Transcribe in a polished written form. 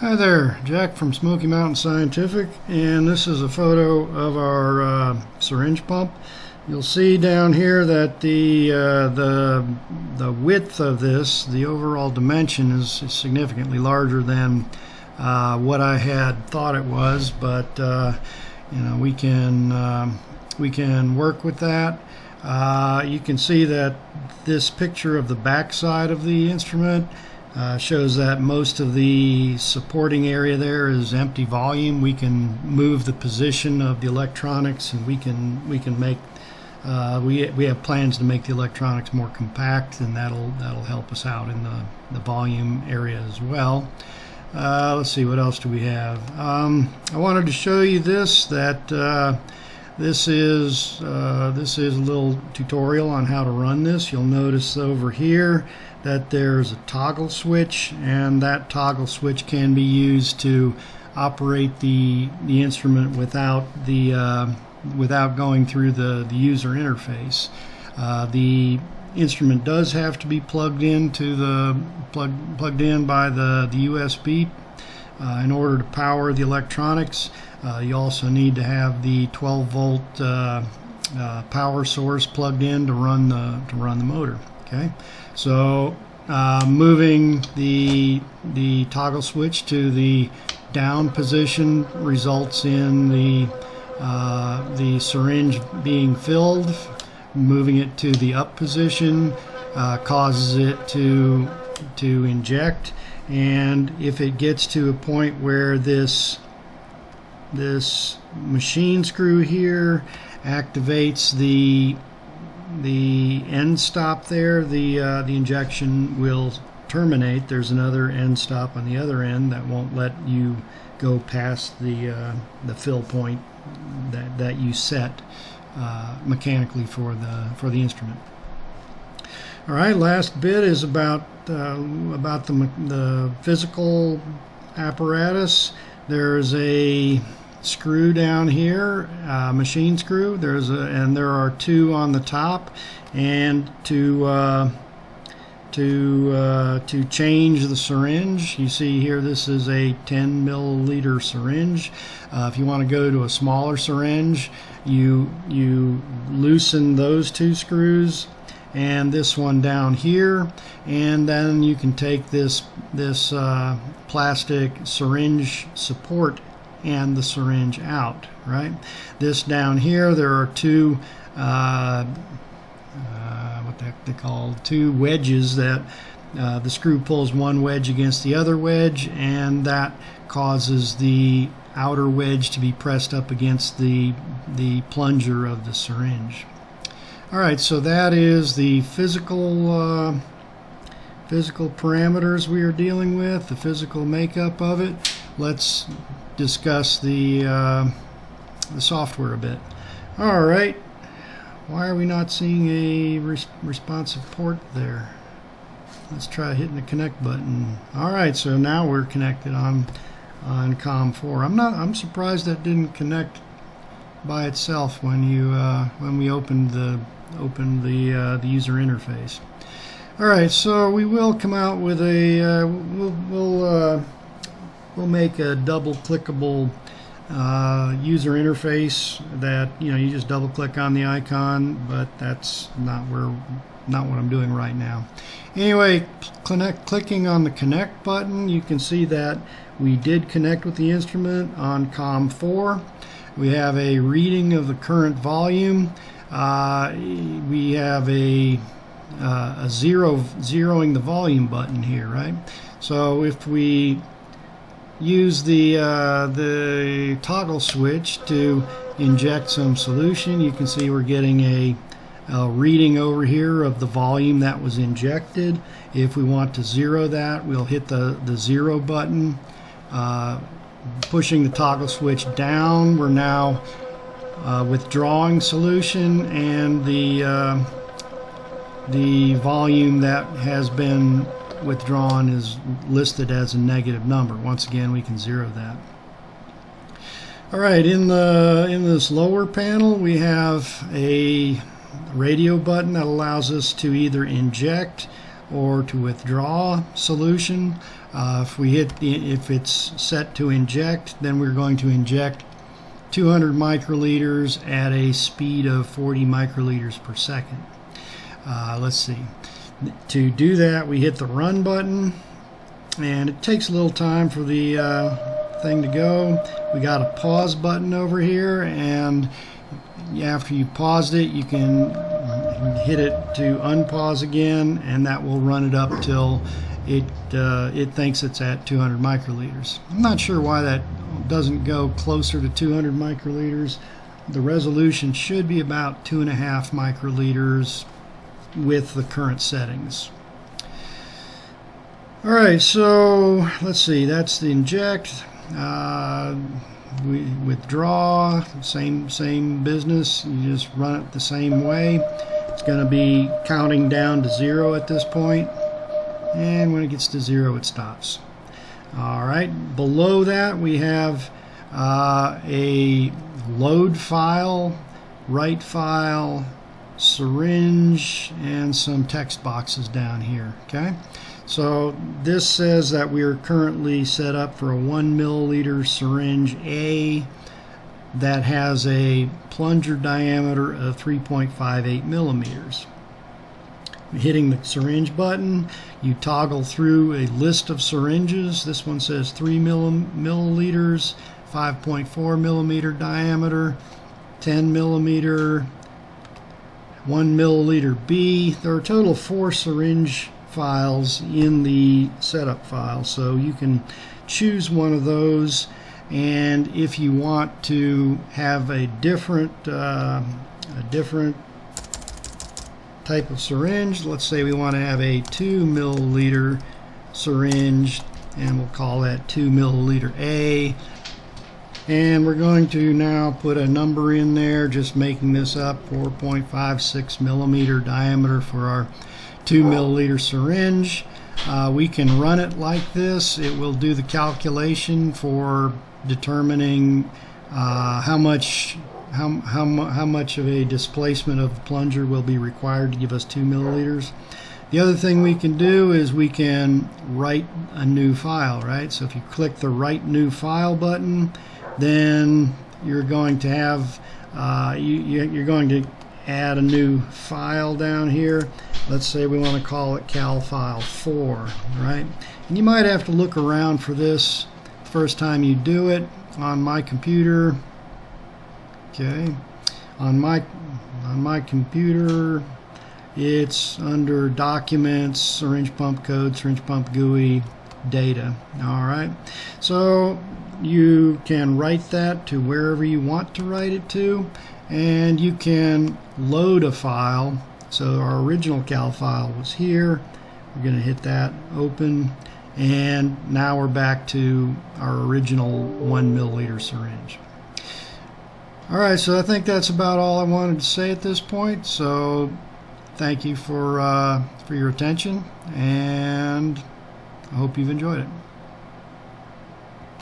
Hi there, Jack from Smoky Mountain Scientific, and this is a photo of our syringe pump. You'll see down here that the width of this, the overall dimension, is significantly larger than what I had thought it was, but we can work with that. You can see that this picture of the back side of the instrument shows that most of the supporting area there is empty volume. We can move the position of the electronics, and we can make we have plans to make the electronics more compact, and that'll help us out in the volume area as well. Let's see, what else do we have? I wanted to show you this. This is a little tutorial on how to run this. You'll notice over here that there's a toggle switch, and that toggle switch can be used to operate the instrument without going through the user interface. The instrument does have to be plugged in by the USB in order to power the electronics. You also need to have the 12-volt power source plugged in to run the motor. Okay, so moving the toggle switch to the down position results in the syringe being filled. Moving it to the up position causes it to inject, and if it gets to a point where this machine screw here activates the end stop there, the injection will terminate. There's another end stop on the other end that won't let you go past the fill point that you set mechanically for the instrument. All right, last bit is about the physical apparatus. There's a screw down here, machine screw. And there are two on the top, and to change the syringe, you see here this is a 10 milliliter syringe. If you want to go to a smaller syringe, you loosen those two screws and this one down here, and then you can take this plastic syringe support and the syringe out. Right, this down here, there are two what the heck they call, two wedges that the screw pulls one wedge against the other wedge, and that causes the outer wedge to be pressed up against the plunger of the syringe. All right, so that is the physical parameters we are dealing with, the physical makeup of it. Let's discuss the software a bit. All right, why are we not seeing a responsive port there? Let's try hitting the connect button. All right, so now we're connected on COM4. I'm surprised that didn't connect by itself when we opened the user interface. All right, so we will come out with a we'll make a double clickable user interface that you just double click on the icon, but that's not what I'm doing right now. Anyway, clicking on the connect button, you can see that we did connect with the instrument on COM4. We have a reading of the current volume. We have a zeroing the volume button here, right? So if we use the toggle switch to inject some solution, you can see we're getting a reading over here of the volume that was injected. If we want to zero that, we'll hit the zero button. Pushing the toggle switch down, we're now withdrawing solution, and the volume that has been withdrawn is listed as a negative number. Once again, we can zero that. All right, in this lower panel, we have a radio button that allows us to either inject or to withdraw solution. If it's set to inject, then we're going to inject 200 microliters at a speed of 40 microliters per second. Let's see. To do that, we hit the run button, and it takes a little time for the thing to go. We got a pause button over here, and after you paused it, you can hit it to unpause again, and that will run it up till it thinks it's at 200 microliters. I'm not sure why that doesn't go closer to 200 microliters. The resolution should be about 2.5 microliters with the current settings. Alright, so let's see, that's the inject. We withdraw, same business. You just run it the same way. It's going to be counting down to 0 at this point, and when it gets to 0 it stops. Alright, below that we have a load file, write file, syringe, and some text boxes down here. Okay, so this says that we are currently set up for a 1 milliliter syringe A that has a plunger diameter of 3.58 millimeters. Hitting the syringe button, you toggle through a list of syringes. This one says 3 milliliters, 5.4 millimeter diameter, 10 millimeter, 1 milliliter B. There are a total of 4 syringe files in the setup file, so you can choose one of those. And if you want to have a different type of syringe, let's say we want to have a 2 milliliter syringe, and we'll call that 2 milliliter A. And we're going to now put a number in there, just making this up, 4.56 millimeter diameter for our 2 milliliter syringe. We can run it like this. It will do the calculation for determining how much of a displacement of the plunger will be required to give us 2 milliliters. The other thing we can do is we can write a new file, right? So if you click the Write New File button, then you're going to have you're going to add a new file down here. Let's say we want to call it cal file 4, right? And you might have to look around for this the first time you do it. On my computer, okay, on my computer, it's under Documents, Syringe Pump Code, Syringe Pump GUI, Data. All right, so you can write that to wherever you want to write it to, and you can load a file. So our original cal file was here. We're going to hit that, open, and now we're back to our original 1 milliliter syringe. Alright, so I think that's about all I wanted to say at this point. So thank you for your attention, and I hope you've enjoyed it.